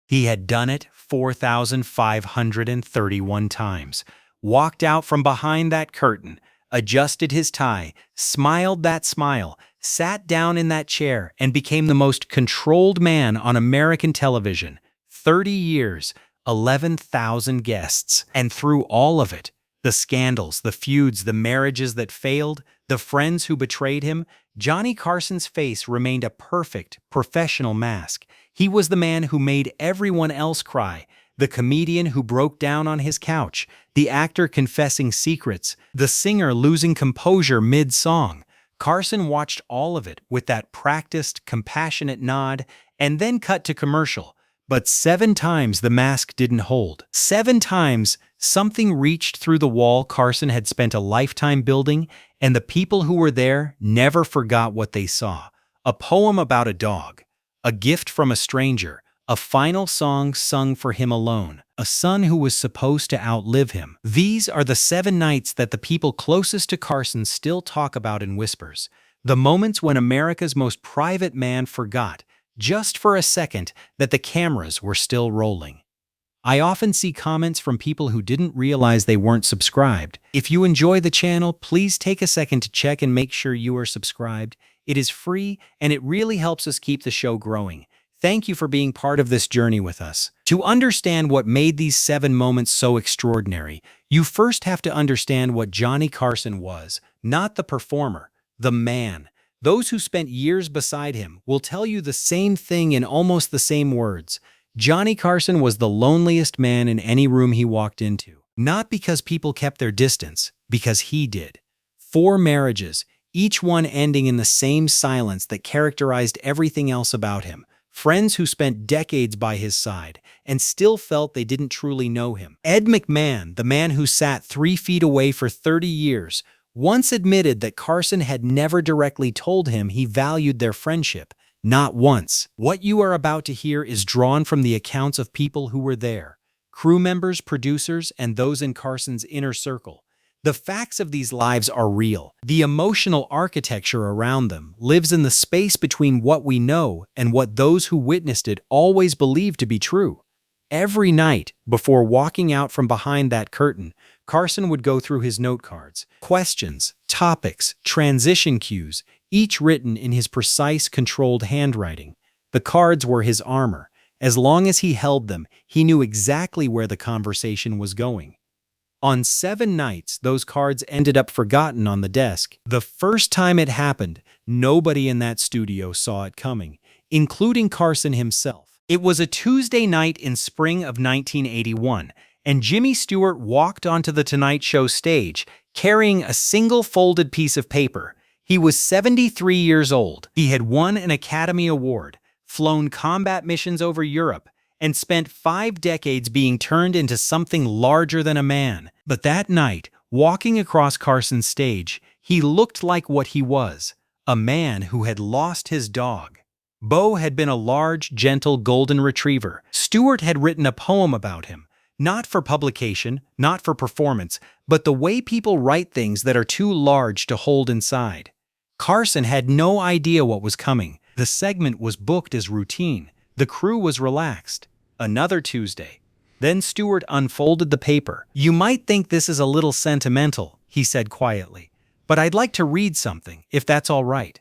He had done it 4,531 times, walked out from behind that curtain, adjusted his tie, smiled that smile, sat down in that chair, and became the most controlled man on American television. 30 years, 11,000 guests, and through all of it, the scandals, the feuds, the marriages that failed, the friends who betrayed him, Johnny Carson's face remained a perfect, professional mask. He was the man who made everyone else cry, the comedian who broke down on his couch, the actor confessing secrets, the singer losing composure mid-song. Carson watched all of it with that practiced, compassionate nod and then cut to commercial. But 7 times the mask didn't hold. 7 times something reached through the wall Carson had spent a lifetime building, and the people who were there never forgot what they saw. A poem about a dog, a gift from a stranger, a final song sung for him alone, a son who was supposed to outlive him. These are the 7 nights that the people closest to Carson still talk about in whispers. The moments when America's most private man forgot, just for a second, that the cameras were still rolling. I often see comments from people who didn't realize they weren't subscribed. If you enjoy the channel, please take a second to check and make sure you are subscribed. It is free, and it really helps us keep the show growing. Thank you for being part of this journey with us. To understand what made these 7 moments so extraordinary, you first have to understand what Johnny Carson was, not the performer, the man. Those who spent years beside him will tell you the same thing in almost the same words. Johnny Carson was the loneliest man in any room he walked into. Not because people kept their distance, because he did. 4 marriages, each one ending in the same silence that characterized everything else about him. Friends who spent decades by his side and still felt they didn't truly know him. Ed McMahon, the man who sat 3 feet away for 30 years, once admitted that Carson had never directly told him he valued their friendship. Not once. What you are about to hear is drawn from the accounts of people who were there, crew members, producers, and those in Carson's inner circle. The facts of these lives are real. The emotional architecture around them lives in the space between what we know and what those who witnessed it always believed to be true. Every night, before walking out from behind that curtain, Carson would go through his note cards. Questions, topics, transition cues, each written in his precise, controlled handwriting. The cards were his armor. As long as he held them, he knew exactly where the conversation was going. On 7 nights, those cards ended up forgotten on the desk. The first time it happened, nobody in that studio saw it coming, including Carson himself. It was a Tuesday night in spring of 1981, and Jimmy Stewart walked onto the Tonight Show stage carrying a single folded piece of paper. He was 73 years old. He had won an Academy Award, flown combat missions over Europe, and spent 5 decades being turned into something larger than a man. But that night, walking across Carson's stage, he looked like what he was, a man who had lost his dog. Bo had been a large, gentle golden retriever. Stewart had written a poem about him, not for publication, not for performance, but the way people write things that are too large to hold inside. Carson had no idea what was coming. The segment was booked as routine. The crew was relaxed. Another Tuesday. Then Stewart unfolded the paper. "You might think this is a little sentimental," he said quietly, "but I'd like to read something, if that's all right."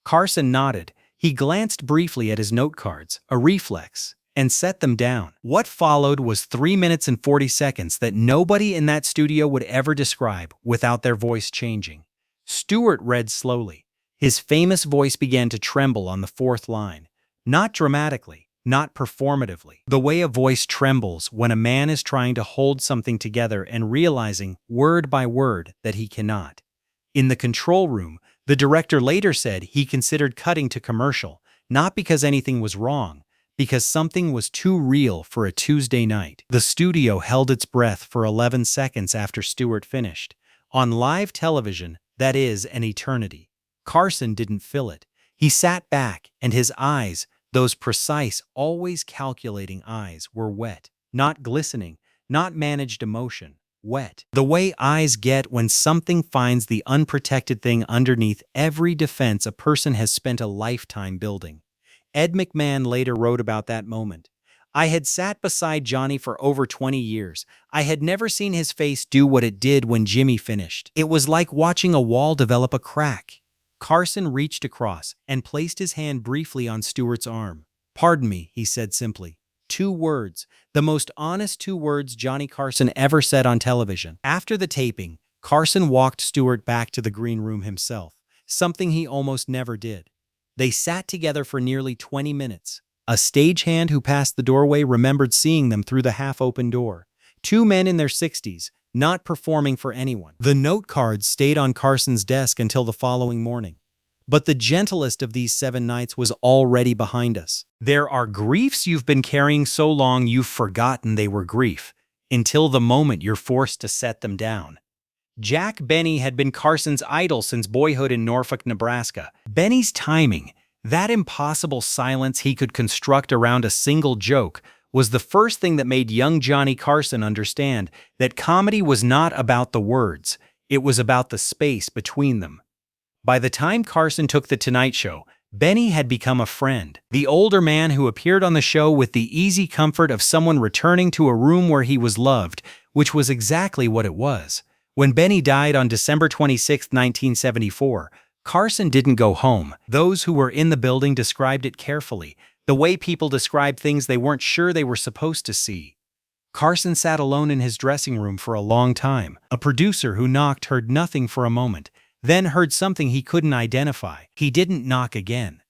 Carson nodded. He glanced briefly at his note cards, a reflex, and set them down. What followed was 3 minutes and 40 seconds that nobody in that studio would ever describe without their voice changing. Stewart read slowly. His famous voice began to tremble on the 4th line. Not dramatically, not performatively. The way a voice trembles when a man is trying to hold something together and realizing, word by word, that he cannot. In the control room, the director later said he considered cutting to commercial, not because anything was wrong, because something was too real for a Tuesday night. The studio held its breath for 11 seconds after Stewart finished. On live television, that is an eternity. Carson didn't feel it. He sat back, and his eyes, those precise, always calculating eyes, were wet, not glistening, not managed emotion, wet. The way eyes get when something finds the unprotected thing underneath every defense a person has spent a lifetime building. Ed McMahon later wrote about that moment. I had sat beside Johnny for over 20 years. I had never seen his face do what it did when Jimmy finished. It was like watching a wall develop a crack. Carson reached across and placed his hand briefly on Stewart's arm. "Pardon me," he said simply. 2 words, the most honest 2 words Johnny Carson ever said on television. After the taping, Carson walked Stewart back to the green room himself, something he almost never did. They sat together for nearly 20 minutes. A stagehand who passed the doorway remembered seeing them through the half-open door. 2 men in their 60s, not performing for anyone. The note cards stayed on Carson's desk until the following morning. But the gentlest of these 7 nights was already behind us. There are griefs you've been carrying so long you've forgotten they were grief, until the moment you're forced to set them down. Jack Benny had been Carson's idol since boyhood in Norfolk, Nebraska. Benny's timing, that impossible silence he could construct around a single joke, was the first thing that made young Johnny Carson understand that comedy was not about the words, it was about the space between them. By the time Carson took The Tonight Show, Benny had become a friend, the older man who appeared on the show with the easy comfort of someone returning to a room where he was loved, which was exactly what it was. When Benny died on December 26, 1974, Carson didn't go home. Those who were in the building described it carefully, the way people describe things they weren't sure they were supposed to see. Carson sat alone in his dressing room for a long time. A producer who knocked heard nothing for a moment, then heard something he couldn't identify. He didn't knock again.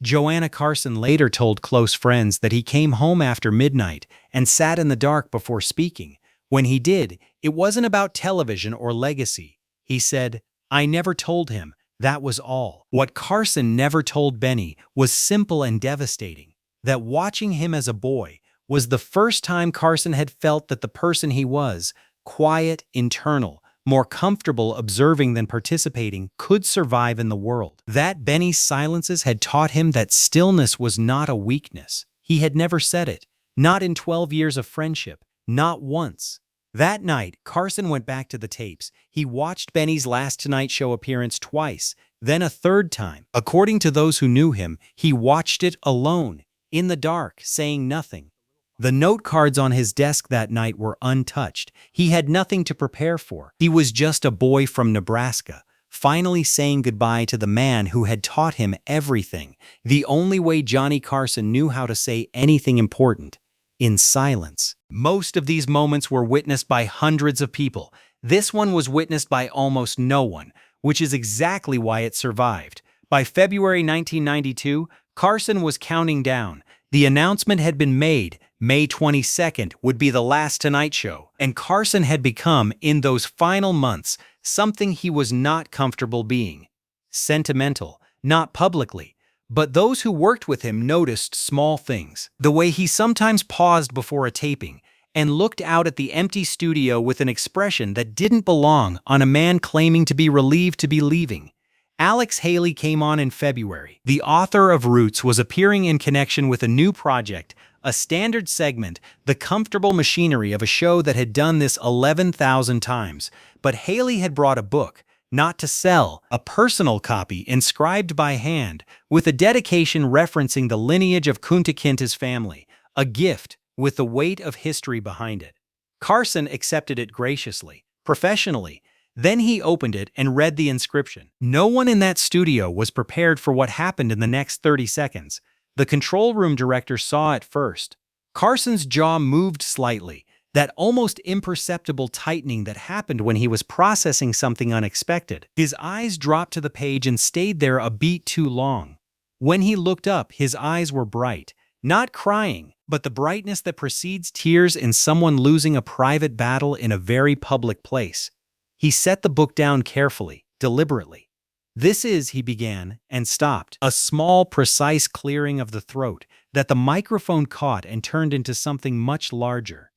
Joanna Carson later told close friends that he came home after midnight and sat in the dark before speaking. When he did, it wasn't about television or legacy. He said, "I never told him. That was all." What Carson never told Benny was simple and devastating, that watching him as a boy was the first time Carson had felt that the person he was, quiet, internal, more comfortable observing than participating, could survive in the world. That Benny's silences had taught him that stillness was not a weakness. He had never said it, not in 12 years of friendship, not once. That night, Carson went back to the tapes. He watched Benny's last Tonight Show appearance twice, then a third time. According to those who knew him, he watched it alone, in the dark, saying nothing. The note cards on his desk that night were untouched. He had nothing to prepare for. He was just a boy from Nebraska, finally saying goodbye to the man who had taught him everything, the only way Johnny Carson knew how to say anything important. In silence. Most of these moments were witnessed by hundreds of people. This one was witnessed by almost no one, which is exactly why it survived. By February 1992, Carson was counting down. The announcement had been made. May 22nd would be the last Tonight Show, and Carson had become, in those final months, something he was not comfortable being. Sentimental, not publicly. But those who worked with him noticed small things. The way he sometimes paused before a taping and looked out at the empty studio with an expression that didn't belong on a man claiming to be relieved to be leaving. Alex Haley came on in February. The author of Roots was appearing in connection with a new project, a standard segment, the comfortable machinery of a show that had done this 11,000 times. But Haley had brought a book, not to sell, a personal copy inscribed by hand, with a dedication referencing the lineage of Kunta Kinte's family, a gift with the weight of history behind it. Carson accepted it graciously, professionally. Then he opened it and read the inscription. No one in that studio was prepared for what happened in the next 30 seconds. The control room director saw it first. Carson's jaw moved slightly, that almost imperceptible tightening that happened when he was processing something unexpected. His eyes dropped to the page and stayed there a beat too long. When he looked up, his eyes were bright, not crying, but the brightness that precedes tears in someone losing a private battle in a very public place. He set the book down carefully, deliberately. "This is," he began, and stopped, a small, precise clearing of the throat that the microphone caught and turned into something much larger.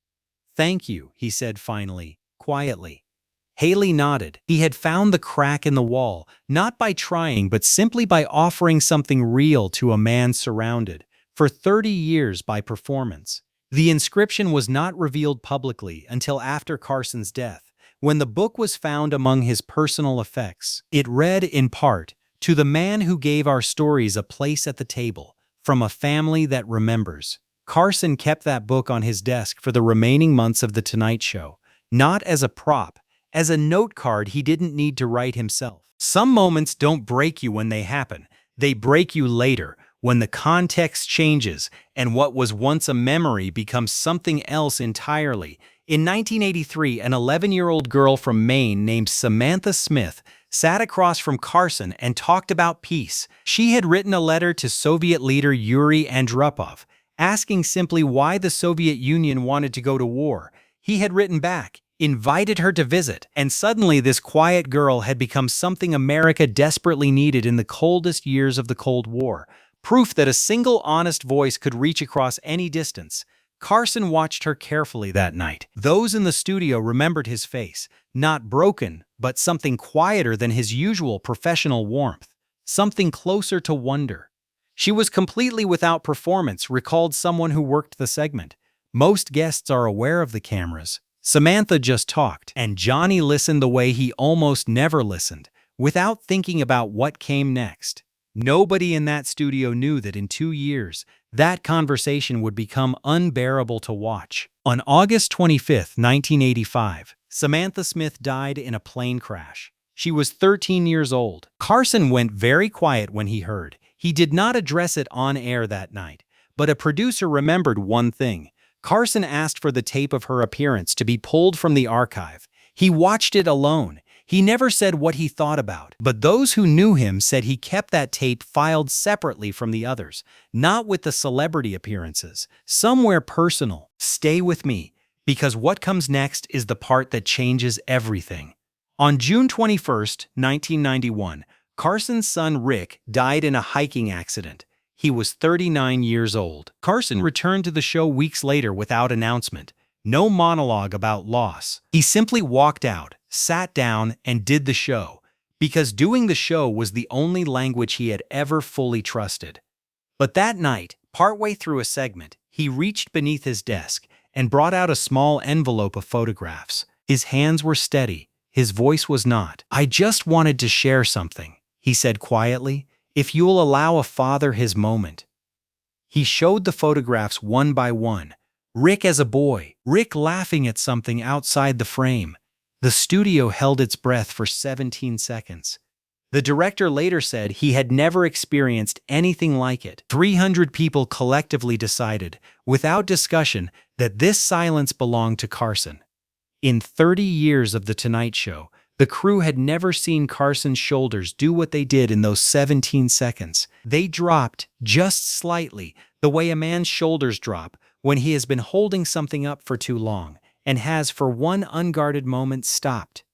"Thank you," he said finally, quietly. Haley nodded. He had found the crack in the wall, not by trying, but simply by offering something real to a man surrounded, for 30 years, by performance. The inscription was not revealed publicly until after Carson's death, when the book was found among his personal effects. It read, in part, "To the man who gave our stories a place at the table, from a family that remembers." Carson kept that book on his desk for the remaining months of The Tonight Show, not as a prop, as a note card he didn't need to write himself. Some moments don't break you when they happen. They break you later, when the context changes and what was once a memory becomes something else entirely. In 1983, an 11-year-old girl from Maine named Samantha Smith sat across from Carson and talked about peace. She had written a letter to Soviet leader Yuri Andropov, asking simply why the Soviet Union wanted to go to war. He had written back, invited her to visit, and suddenly this quiet girl had become something America desperately needed in the coldest years of the Cold War. Proof that a single honest voice could reach across any distance. Carson watched her carefully that night. Those in the studio remembered his face, not broken, but something quieter than his usual professional warmth, something closer to wonder. She was completely without performance, recalled someone who worked the segment. Most guests are aware of the cameras. Samantha just talked, and Johnny listened the way he almost never listened, without thinking about what came next. Nobody in that studio knew that in 2 years, that conversation would become unbearable to watch. On August 25, 1985, Samantha Smith died in a plane crash. She was 13 years old. Carson went very quiet when he heard. He did not address it on air that night, but a producer remembered one thing. Carson asked for the tape of her appearance to be pulled from the archive. He watched it alone. He never said what he thought about, but those who knew him said he kept that tape filed separately from the others, not with the celebrity appearances, somewhere personal. Stay with me, because what comes next is the part that changes everything. On June 21, 1991, Carson's son Rick died in a hiking accident. He was 39 years old. Carson returned to the show weeks later without announcement. No monologue about loss. He simply walked out, sat down, and did the show, because doing the show was the only language he had ever fully trusted. But that night, partway through a segment, he reached beneath his desk and brought out a small envelope of photographs. His hands were steady. His voice was not. "I just wanted to share something," he said quietly, "if you'll allow a father his moment." He showed the photographs one by one. Rick as a boy, Rick laughing at something outside the frame. The studio held its breath for 17 seconds. The director later said he had never experienced anything like it. 300 people collectively decided, without discussion, that this silence belonged to Carson. In 30 years of The Tonight Show, the crew had never seen Carson's shoulders do what they did in those 17 seconds. They dropped, just slightly, the way a man's shoulders drop when he has been holding something up for too long, and has for one unguarded moment stopped.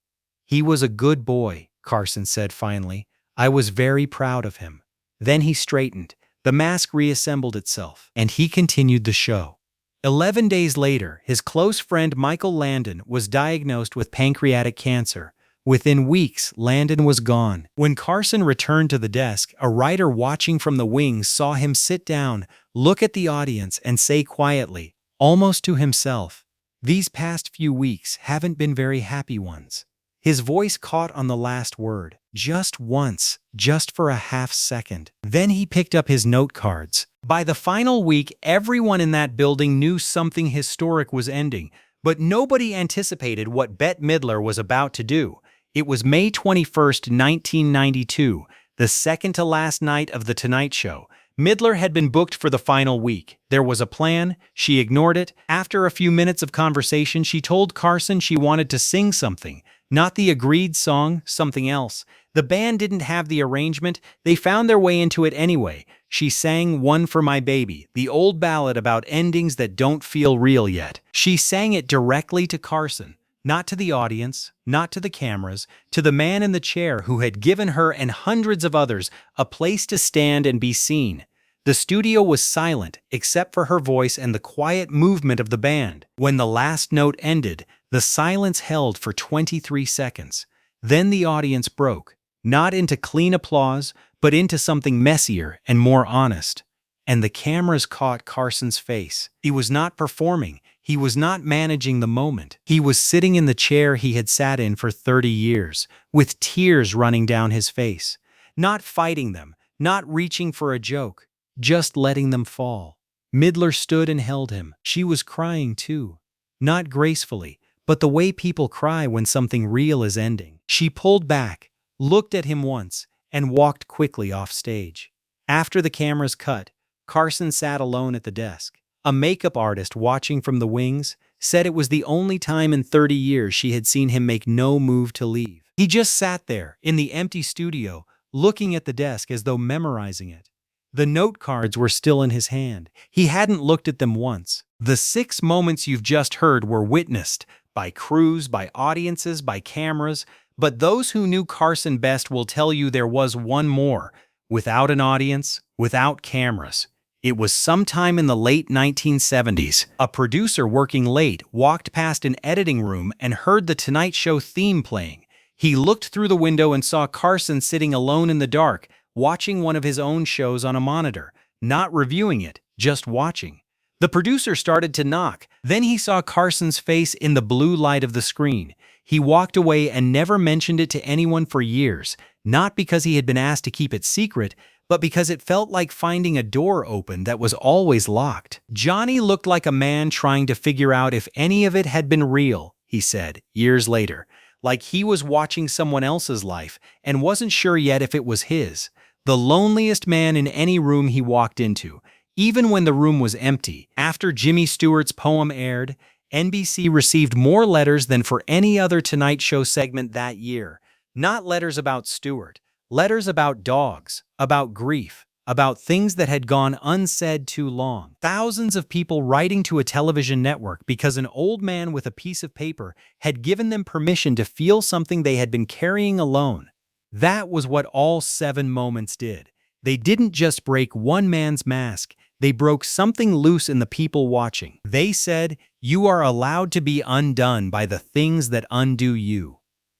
"He was a good boy," Carson said finally. "I was very proud of him." Then he straightened, the mask reassembled itself, and he continued the show. 11 days later, his close friend Michael Landon was diagnosed with pancreatic cancer. Within weeks, Landon was gone. When Carson returned to the desk, a writer watching from the wings saw him sit down, look at the audience, and say quietly, almost to himself, "These past few weeks haven't been very happy ones." His voice caught on the last word, just once, just for a half second. Then he picked up his note cards. By the final week, everyone in that building knew something historic was ending, but nobody anticipated what Bette Midler was about to do. It was May 21, 1992, the second to last night of The Tonight Show. Midler had been booked for the final week. There was a plan. She ignored it. After a few minutes of conversation, she told Carson she wanted to sing something. Not the agreed song, something else. The band didn't have the arrangement. They found their way into it anyway. She sang One for My Baby, the old ballad about endings that don't feel real yet. She sang it directly to Carson. Not to the audience, not to the cameras, to the man in the chair who had given her and hundreds of others a place to stand and be seen. The studio was silent, except for her voice and the quiet movement of the band. When the last note ended, the silence held for 23 seconds. Then the audience broke, not into clean applause, but into something messier and more honest. And the cameras caught Carson's face. He was not performing. He was not managing the moment. He was sitting in the chair he had sat in for 30 years, with tears running down his face. Not fighting them, not reaching for a joke, just letting them fall. Midler stood and held him. She was crying too. Not gracefully, but the way people cry when something real is ending. She pulled back, looked at him once, and walked quickly off stage. After the cameras cut, Carson sat alone at the desk. A makeup artist watching from the wings said it was the only time in 30 years she had seen him make no move to leave. He just sat there, in the empty studio, looking at the desk as though memorizing it. The note cards were still in his hand. He hadn't looked at them once. The 6 moments you've just heard were witnessed by crews, by audiences, by cameras, but those who knew Carson best will tell you there was one more, without an audience, without cameras. It was sometime in the late 1970s. A producer working late walked past an editing room and heard the Tonight Show theme playing. He looked through the window and saw Carson sitting alone in the dark, watching one of his own shows on a monitor, not reviewing it, just watching. The producer started to knock. Then he saw Carson's face in the blue light of the screen. He walked away and never mentioned it to anyone for years, not because he had been asked to keep it secret, but because it felt like finding a door open that was always locked. Johnny looked like a man trying to figure out if any of it had been real, he said, years later, like he was watching someone else's life and wasn't sure yet if it was his. The loneliest man in any room he walked into, even when the room was empty. After Jimmy Stewart's poem aired, NBC received more letters than for any other Tonight Show segment that year. Not letters about Stewart, letters about dogs, about grief, about things that had gone unsaid too long. Thousands of people writing to a television network because an old man with a piece of paper had given them permission to feel something they had been carrying alone. That was what all 7 moments did. They didn't just break one man's mask, they broke something loose in the people watching. They said, "You are allowed to be undone by the things that undo you."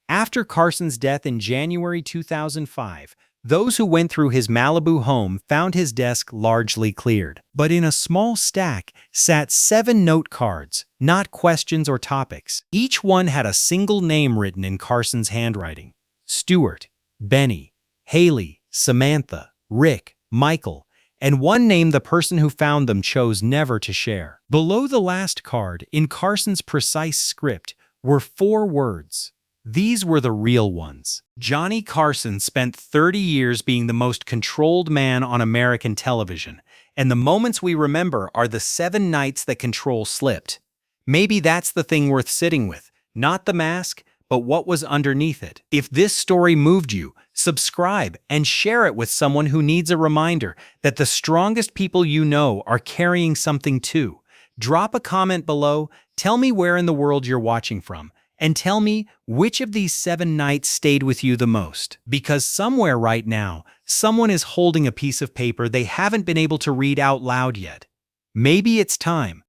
After Carson's death in January 2005, those who went through his Malibu home found his desk largely cleared. But in a small stack sat 7 note cards, not questions or topics. Each one had a single name written in Carson's handwriting. Stewart, Benny, Haley, Samantha, Rick, Michael, and one name the person who found them chose never to share. Below the last card, in Carson's precise script, were 4 words. These were the real ones. Johnny Carson spent 30 years being the most controlled man on American television, and the moments we remember are the 7 nights that control slipped. Maybe that's the thing worth sitting with, not the mask, but what was underneath it. If this story moved you, subscribe and share it with someone who needs a reminder that the strongest people you know are carrying something too. Drop a comment below, tell me where in the world you're watching from, and tell me which of these 7 nights stayed with you the most. Because somewhere right now, someone is holding a piece of paper they haven't been able to read out loud yet. Maybe it's time